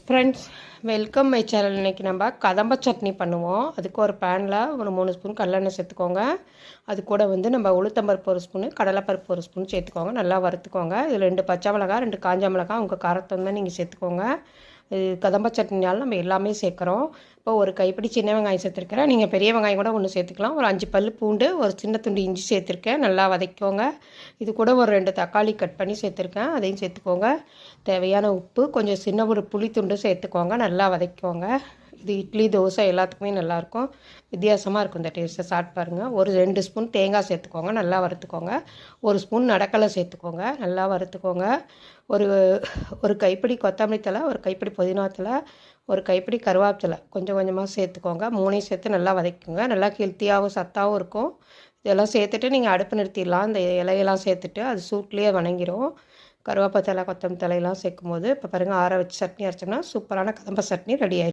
Friends, welcome my channel. இன்றைக்கி நம்ம கதம்ப சட்னி பண்ணுவோம். அதுக்கு ஒரு பேனில் ஒரு 3 ஸ்பூன் கடலெண்ணெய் சேர்த்துக்கோங்க. அது கூட நம்ம உளுத்தம்பருப்பு 1 ஸ்பூனு, கடலைப்பருப்பு 1 ஸ்பூன் சேர்த்துக்கோங்க. நல்லா வறுத்துக்கோங்க. இதில் 2 பச்சை மிளகாய், 2 காஞ்ச மிளகாய் உங்கள் காரத்தை தான் நீங்கள் சேர்த்துக்கோங்க. இது கதம்ப சட்னினாலும் நம்ம எல்லாமே சேர்க்குறோம். இப்போ ஒரு கைப்பிடி சின்ன வெங்காயம் சேர்த்துருக்கிறேன். நீங்கள் பெரிய வெங்காயம் கூட ஒன்று சேர்த்துக்கலாம். ஒரு 5 பல் பூண்டு, ஒரு சின்ன துண்டு இஞ்சி சேர்த்துருக்கேன். நல்லா வதக்கிக்கோங்க. இது கூட ஒரு 2 தக்காளி கட் பண்ணி சேர்த்துருக்கேன். அதையும் சேர்த்துக்கோங்க. தேவையான உப்பு, கொஞ்சம் சின்ன ஒரு புளி துண்டு சேர்த்துக்கோங்க. நல்லா வதக்கிக்கோங்க. இது இட்லி, தோசை எல்லாத்துக்குமே நல்லாயிருக்கும். வித்தியாசமாக இருக்கும் இந்த டேஸ்ட்டை. சாப்பிட்டு பாருங்கள். ஒரு 2 ஸ்பூன் தேங்காய் சேர்த்துக்கோங்க. நல்லா வறுத்துக்கோங்க. 1 ஸ்பூன் நடக்கலை சேர்த்துக்கோங்க. நல்லா வறுத்துக்கோங்க. ஒரு ஒரு கைப்பிடி கொத்தமல்லி தழை, ஒரு கைப்பிடி புதினா தழை, ஒரு கைப்பிடி கருவேப்பிலை கொஞ்சம் கொஞ்சமாக சேர்த்துக்கோங்க. 3ஐயும் சேர்த்து நல்லா வதக்கிக்கோங்க. நல்லா ஹெல்த்தியாகவும் சத்தாகவும் இருக்கும். இதெல்லாம் சேர்த்துட்டு நீங்கள் அடுப்பு நிறுத்திடலாம். இந்த இலையெல்லாம் சேர்த்துட்டு அது சூட்லேயே வணங்கிடும். கருவேப்பிலை தழை, கொத்தமல்லி தலையெல்லாம் சேர்க்கும் போது இப்போ பாருங்கள், ஆற வச்சு சட்னி அரைச்சோம்னா சூப்பரான கதம்ப சட்னி ரெடி ஆயிடும்.